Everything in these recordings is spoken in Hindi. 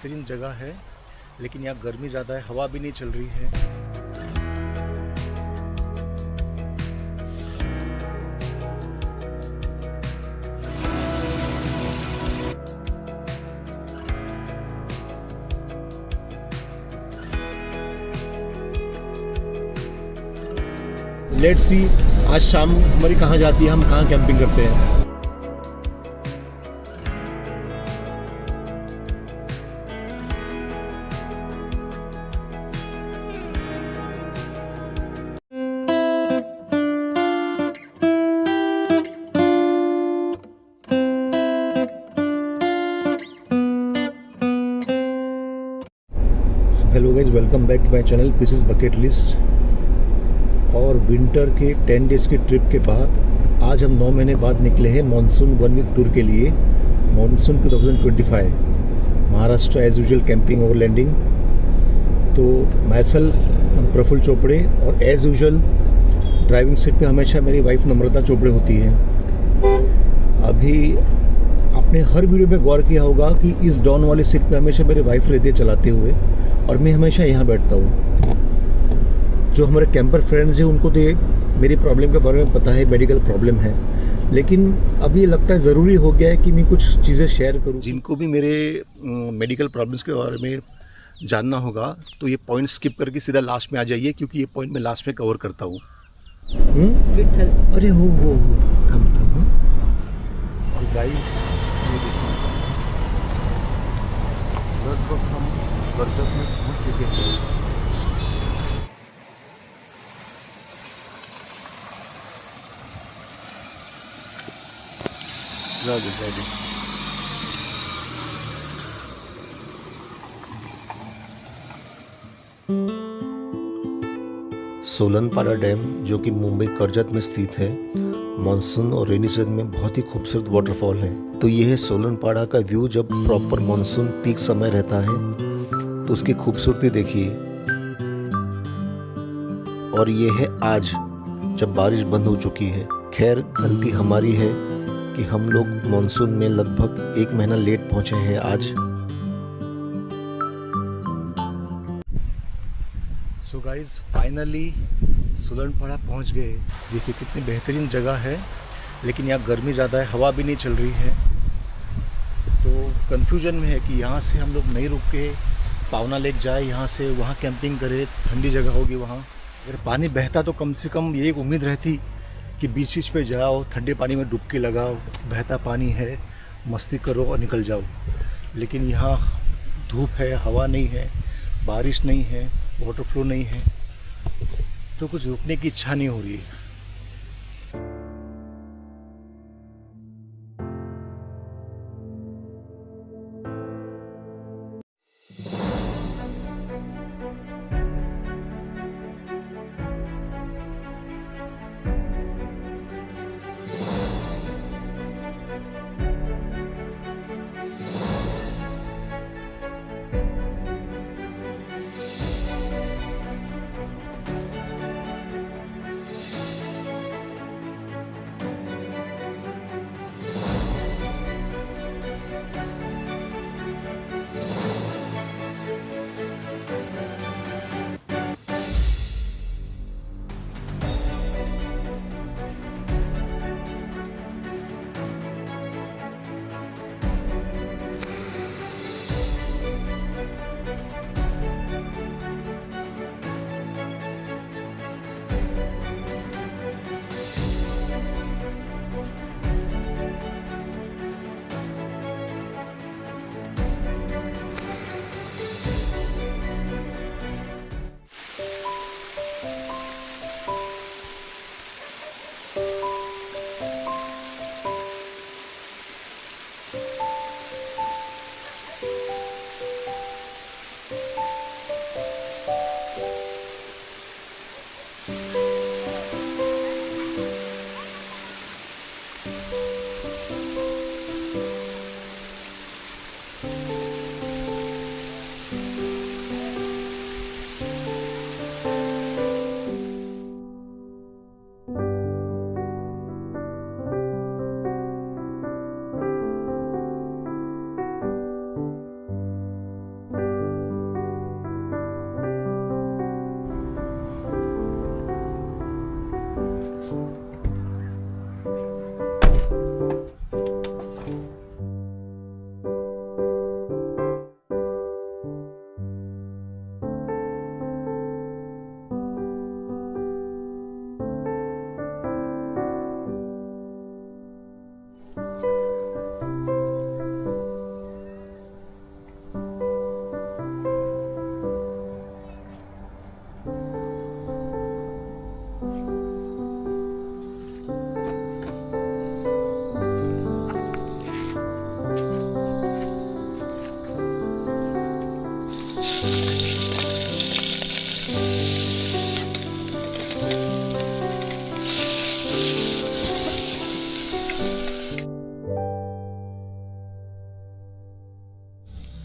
बेहतरीन जगह है, लेकिन यहाँ गर्मी ज़्यादा है, हवा भी नहीं चल रही है। लेट्स सी आज शाम हमारी कहाँ जाती है, हम कहाँ कैंपिंग करते हैं। Hello guys, welcome back to my channel pieces bucket list. और विंटर के 10 डेज़ के ट्रिप के बाद आज हम 9 महीने बाद निकले हैं मॉनसून 1 वीक टूर के लिए। Monsoon 2025 Maharashtra as usual camping और लैंडिंग। तो मैसेल्फ प्रफुल्ल चोपड़े और एज यूजुअल ड्राइविंग सीट पे हमेशा मेरी वाइफ नम्रता चोपड़े होती है। अभी आपने हर वीडियो में गौर किया होगा कि इस डाउन वाली सीट पे हमेशा मेरी वाइफ रहती है चलाते हुए, और मैं हमेशा यहाँ बैठता हूँ। जो हमारे कैंपर फ्रेंड्स हैं उनको तो ये मेरी प्रॉब्लम के बारे में पता है, मेडिकल प्रॉब्लम है, लेकिन अभी ये लगता है ज़रूरी हो गया है कि मैं कुछ चीज़ें शेयर करूँ। जिनको भी मेरे मेडिकल प्रॉब्लम्स के बारे में जानना होगा तो ये पॉइंट स्किप करके सीधा लास्ट में आ जाइए, क्योंकि ये पॉइंट मैं लास्ट में कवर करता हूँ। अरे हो थम और गाइस ये देखिए, लगभग हम कर्जत में पहुँच चुके हैं। सोलनपाड़ा डैम जो कि मुंबई कर्जत में स्थित है, मानसून और रेनी सीजन में बहुत ही खूबसूरत वाटरफॉल है। तो ये है सोलनपाड़ा का व्यू जब प्रॉपर मानसून पीक समय रहता है, तो उसकी खूबसूरती देखिए। और ये है आज जब बारिश बंद हो चुकी है। खैर गलती हमारी है कि हम लोग मानसून में लगभग 1 महीना लेट पहुंचे हैं आज। सो गाइस फाइनली सोलनपाड़ा पहुंच गए। देखिए कितनी बेहतरीन जगह है, लेकिन यहाँ गर्मी ज़्यादा है, हवा भी नहीं चल रही है। तो कंफ्यूजन में है कि यहाँ से हम लोग नहीं रुक के पावना लेक जाए, यहाँ से वहाँ कैंपिंग करें, ठंडी जगह होगी वहाँ। अगर पानी बहता तो कम से कम ये एक उम्मीद रहती कि बीच बीच पे जाओ, ठंडे पानी में डुबकी लगाओ, बहता पानी है, मस्ती करो और निकल जाओ। लेकिन यहाँ धूप है, हवा नहीं है, बारिश नहीं है, वाटर फ्लो नहीं है, तो कुछ रुकने की इच्छा नहीं हो रही है।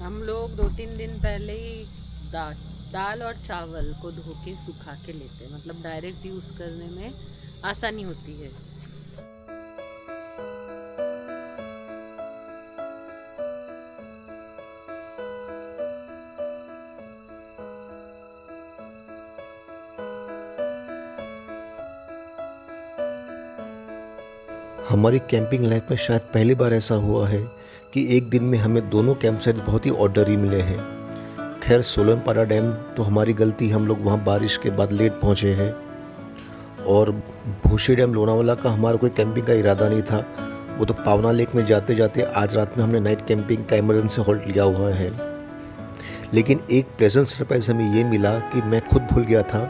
हम लोग 2-3 दिन पहले ही दाल दाल और चावल को धो के सुखा के लेते हैं, मतलब डायरेक्ट यूज करने में आसानी होती है। हमारी कैंपिंग लाइफ में शायद पहली बार ऐसा हुआ है कि एक दिन में हमें दोनों कैंप साइट्स बहुत ही ऑर्डरी मिले हैं। खैर सोलनपारा डैम तो हमारी गलती, हम लोग वहाँ बारिश के बाद लेट पहुँचे हैं। और भूशी डैम लोनावाला का हमारा कोई कैंपिंग का इरादा नहीं था। वो तो पावना लेक में जाते जाते आज रात में हमने नाइट कैंपिंग का इमरजेंसी हॉल्ट लिया हुआ है। लेकिन एक प्लेजेंट सरप्राइज हमें ये मिला कि मैं खुद भूल गया था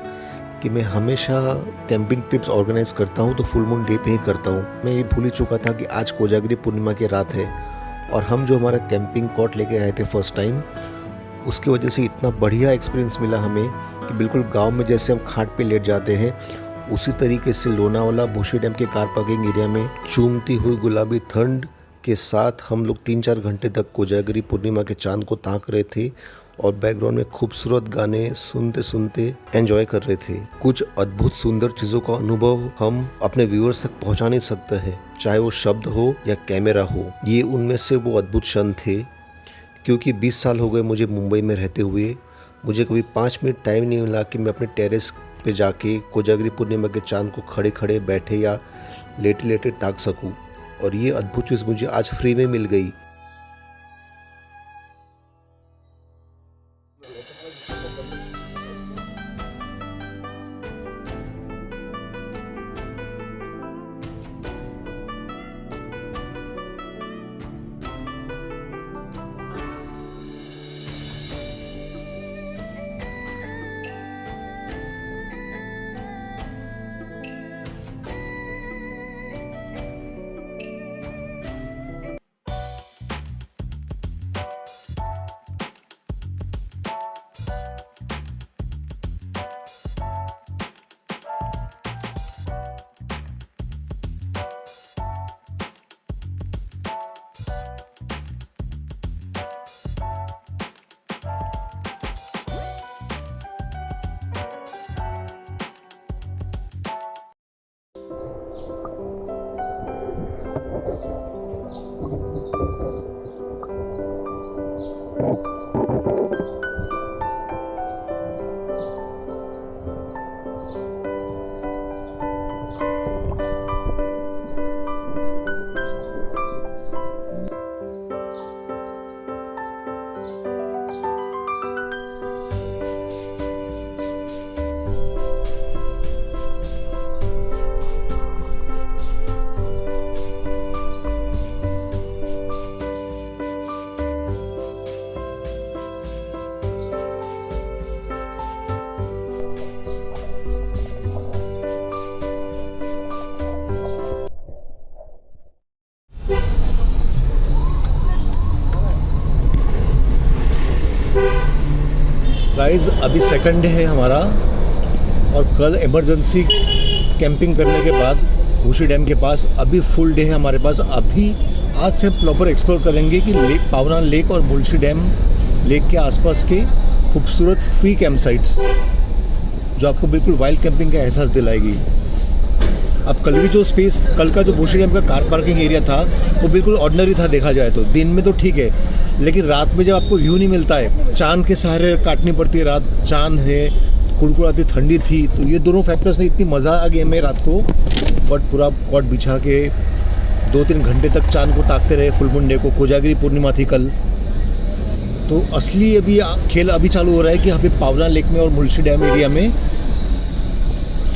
कि मैं हमेशा कैंपिंग ट्रिप्स ऑर्गेनाइज करता हूँ तो फुल मून डे पे ही करता हूँ। मैं ये भूल ही चुका था कि आज कोजागिरी पूर्णिमा की रात है। और हम जो हमारा कैंपिंग कॉट लेके आए थे फर्स्ट टाइम, उसकी वजह से इतना बढ़िया एक्सपीरियंस मिला हमें कि बिल्कुल गांव में जैसे हम खाट पे लेट जाते हैं, उसी तरीके से लोनावाला भूशी डैम के कार पार्किंग एरिया में चूमती हुई गुलाबी ठंड के साथ हम लोग 3-4 घंटे तक कोजागिरी पूर्णिमा के चांद को ताक रहे थे और बैकग्राउंड में खूबसूरत गाने सुनते सुनते एंजॉय कर रहे थे। कुछ अद्भुत सुंदर चीजों का अनुभव हम अपने व्यूअर्स तक पहुंचा नहीं सकते हैं, चाहे वो शब्द हो या कैमरा हो। ये उनमें से वो अद्भुत क्षण थे, क्योंकि 20 साल हो गए मुझे मुंबई में रहते हुए। मुझे कभी 5 मिनट टाइम नहीं मिला कि मैं अपने टेरेस पे जाके कोजागिरी पूर्णिमा के चांद को खड़े खड़े बैठे या लेटे लेटे ताक सकूं। और ये अद्भुत चीज़ मुझे आज फ्री में मिल गई। गाइस अभी सेकंड डे है हमारा, और कल इमरजेंसी कैंपिंग करने के बाद भूशी डैम के पास अभी फुल डे है हमारे पास। अभी आज से प्रॉपर एक्सप्लोर करेंगे कि लेक पावना लेक और मुलशी डैम लेक के आसपास के खूबसूरत फ्री कैंप साइट्स जो आपको बिल्कुल वाइल्ड कैंपिंग का एहसास दिलाएगी। अब कल की जो स्पेस, कल का जो भूशी डैम का कार पार्किंग एरिया था वो बिल्कुल ऑर्डिनरी था देखा जाए तो। दिन में तो ठीक है, लेकिन रात में जब आपको व्यू नहीं मिलता है, चांद के सहारे काटनी पड़ती है रात, चांद है, कुड़कुड़ाती ठंडी थी, तो ये दोनों फैक्टर्स ने इतनी मज़ा आ गई हमें रात को। बट पूरा कॉट बिछा के 2-3 घंटे तक चांद को ताकते रहे फुल मून डे को। कोजागिरी पूर्णिमा थी कल, तो असली अभी खेल अभी चालू हो रहा है कि यहाँ पे पावना लेक में और मुलशी डैम एरिया में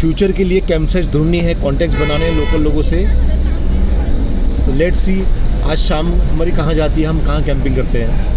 फ्यूचर के लिए कैंप साइट्स ढूंढनी है, कॉन्टेक्ट्स बनाने हैं लोकल लोगों से। तो लेट्स सी आज शाम हमारी कहाँ जाती है, हम कहाँ कैंपिंग करते हैं।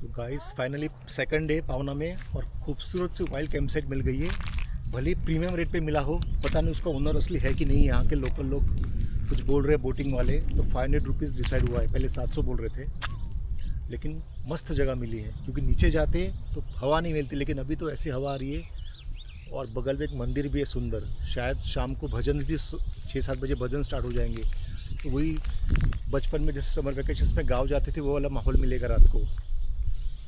तो गाइस फाइनली सेकंड डे पावना में और खूबसूरत सी वाइल्ड कैंप साइट मिल गई है। भले प्रीमियम रेट पे मिला हो, पता नहीं उसका ओनर असली है कि नहीं। यहाँ के लोकल लोग कुछ बोल रहे हैं बोटिंग वाले, तो 500 रुपीज़ डिसाइड हुआ है। पहले 700 बोल रहे थे, लेकिन मस्त जगह मिली है क्योंकि नीचे जाते तो हवा नहीं मिलती, लेकिन अभी तो ऐसी हवा आ रही है। और बगल में एक मंदिर भी है सुंदर। शायद शाम को भजन भी 6-7 बजे भजन स्टार्ट हो जाएंगे, तो वही बचपन में जैसे समर वेकेशन में गाँव जाते थे वो वाला माहौल मिलेगा रात को।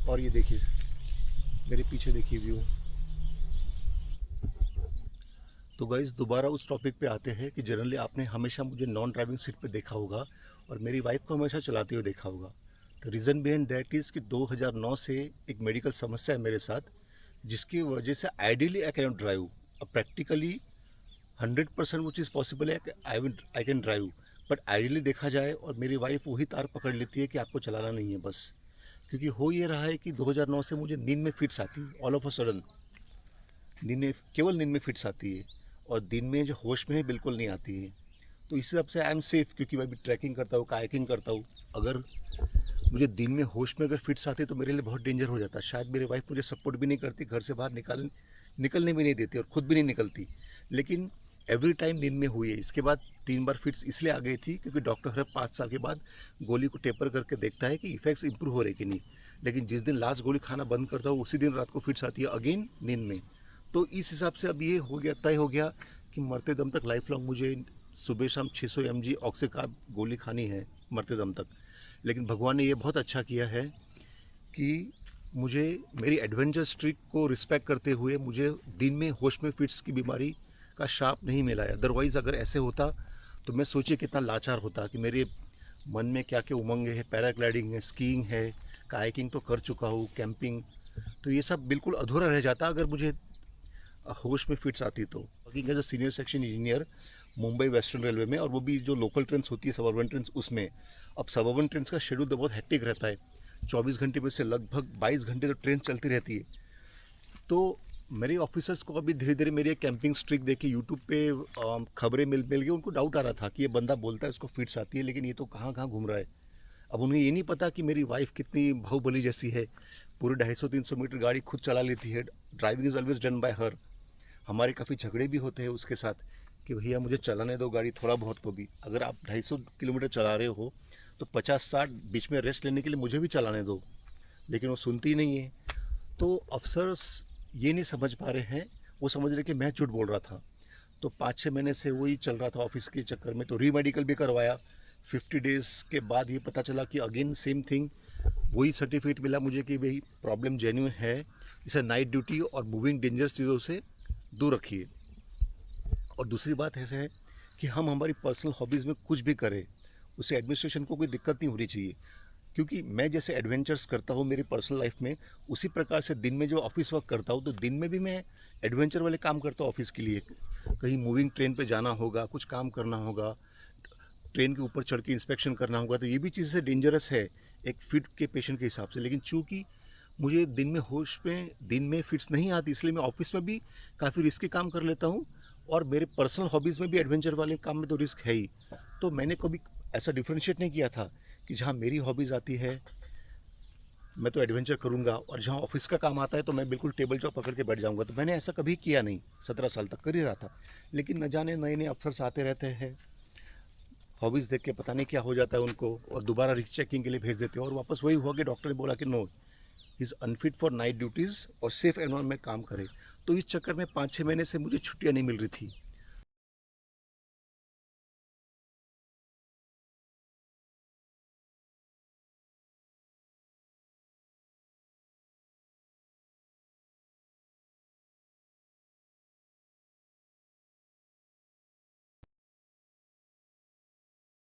और ये देखिए मेरे पीछे देखिए व्यू। तो गाइस दोबारा उस टॉपिक पे आते हैं कि जनरली आपने हमेशा मुझे नॉन ड्राइविंग सीट पे देखा होगा और मेरी वाइफ को हमेशा चलाते हुए देखा होगा। तो रीज़न बिहाइंड दैट इज़ कि 2009 से एक मेडिकल समस्या है मेरे साथ, जिसकी वजह से आइडियली आई कैन ड्राइव। अब प्रैक्टिकली 100% वो चीज़ पॉसिबल है कि I can drive, but ideally देखा जाए और मेरी वाइफ वही तार पकड़ लेती है कि आपको चलाना नहीं है बस। क्योंकि हो ये रहा है कि 2009 से मुझे नींद में फिट्स आती है, ऑल ऑफ अ सडन केवल नींद में फिट्स आती है, और दिन में जो होश में है बिल्कुल नहीं आती है। तो इस हिसाब से आई एम सेफ़, क्योंकि मैं भी ट्रैकिंग करता हूँ, कायाकिंग करता हूँ। अगर मुझे दिन में होश में अगर फिट्स आती है तो मेरे लिए बहुत डेंजर हो जाता है। शायद मेरी वाइफ मुझे सपोर्ट भी नहीं करती, घर से बाहर निकलने भी नहीं देती और ख़ुद भी नहीं निकलती, लेकिन एवरी टाइम नींद में हुई है। इसके बाद 3 बार फिट्स इसलिए आ गई थी क्योंकि डॉक्टर हर 5 साल के बाद गोली को टेपर करके देखता है कि इफेक्ट्स इंप्रूव हो रहे कि नहीं। लेकिन जिस दिन लास्ट गोली खाना बंद करता हूँ उसी दिन रात को फिट्स आती है अगेन नींद में। तो इस हिसाब से अब ये हो गया, तय हो गया कि मरते दम तक लाइफ लॉन्ग मुझे सुबह शाम 600 mg ऑक्सीकार्ब गोली खानी है मरते दम तक। लेकिन भगवान ने ये बहुत अच्छा किया है कि मुझे मेरी एडवेंचर स्ट्रीक को रिस्पेक्ट करते हुए मुझे दिन में होश में फिट्स की बीमारी का शाप नहीं मिला है। अदरवाइज़ अगर ऐसे होता तो मैं सोचिए कितना लाचार होता कि मेरे मन में क्या क्या उमंगे हैं। पैराग्लाइडिंग है, स्कीइंग है, कायाकिंग तो कर चुका हूँ, कैंपिंग, तो ये सब बिल्कुल अधूरा रह जाता अगर मुझे होश में फिट्स आती तो। Working as a senior section engineer Mumbai western railway में, और वो भी जो लोकल ट्रेन होती है सबअर्बन ट्रेन उसमें। अब सबअर्बन ट्रेन का शेड्यूल तो बहुत हेक्टिक रहता है, 24 घंटे में से लगभग 22 घंटे तो ट्रेन चलती रहती है। तो मेरे ऑफिसर्स को अभी धीरे धीरे मेरी कैंपिंग स्ट्रिक देखी यूट्यूब पे खबरें मिल गई, उनको डाउट आ रहा था कि ये बंदा बोलता है इसको फिट्स आती है, लेकिन ये तो कहाँ कहाँ घूम रहा है। अब उन्हें ये नहीं पता कि मेरी वाइफ कितनी बाहुबली जैसी है, पूरे 250-300 मीटर गाड़ी खुद चला लेती है। Driving is always done by हर। हमारे काफ़ी झगड़े भी होते हैं उसके साथ कि भैया मुझे चलाने दो गाड़ी थोड़ा बहुत तो भी। अगर आप 250 किलोमीटर चला रहे हो तो 50-60 बीच में रेस्ट लेने के लिए मुझे भी चलाने दो, लेकिन वो सुनती नहीं है। तो अफसर्स ये नहीं समझ पा रहे हैं, वो समझ रहे कि मैं झूठ बोल रहा था। तो 5-6 महीने से वही चल रहा था ऑफिस के चक्कर में। तो री मेडिकल भी करवाया, 50 डेज़ के बाद ये पता चला कि अगेन सेम थिंग, वही सर्टिफिकेट मिला मुझे कि भाई प्रॉब्लम जेन्युइन है। इसे नाइट ड्यूटी और मूविंग डेंजरस चीज़ों से दूर रखिए। और दूसरी बात ऐसे है कि हम हमारी पर्सनल हॉबीज़ में कुछ भी करें, उसे एडमिनिस्ट्रेशन को कोई दिक्कत नहीं होनी चाहिए। क्योंकि मैं जैसे एडवेंचर्स करता हूँ मेरी पर्सनल लाइफ में, उसी प्रकार से दिन में जो ऑफिस वर्क करता हूँ तो दिन में भी मैं एडवेंचर वाले काम करता हूँ ऑफिस के लिए। कहीं मूविंग ट्रेन पे जाना होगा, कुछ काम करना होगा, ट्रेन के ऊपर चढ़ के इंस्पेक्शन करना होगा, तो ये भी चीज़ें डेंजरस है एक फिट के पेशेंट के हिसाब से। लेकिन चूँकि मुझे दिन में होश में दिन में फिट्स नहीं आती, इसलिए मैं ऑफिस में भी काफ़ी रिस्की काम कर लेता हूँ, और मेरे पर्सनल हॉबीज़ में भी एडवेंचर वाले काम में तो रिस्क है ही। तो मैंने कभी ऐसा डिफ्रेंशिएट नहीं किया था कि जहाँ मेरी हॉबीज़ आती है मैं तो एडवेंचर करूँगा, और जहाँ ऑफिस का काम आता है तो मैं बिल्कुल टेबल जॉब पकड़ के बैठ जाऊँगा। तो मैंने ऐसा कभी किया नहीं, 17 साल तक कर ही रहा था। लेकिन न जाने नए नए अफसर्स आते रहते हैं, हॉबीज़ देख के पता नहीं क्या हो जाता है उनको, और दोबारा रीचेकिंग के लिए भेज देते हैं। और वापस वही हुआ कि डॉक्टर ने बोला कि no, he is unfit for night duties और सेफ एनवायरनमेंट में काम करे। तो इस चक्कर में 5-6 महीने से मुझे छुट्टियाँ नहीं मिल रही थी।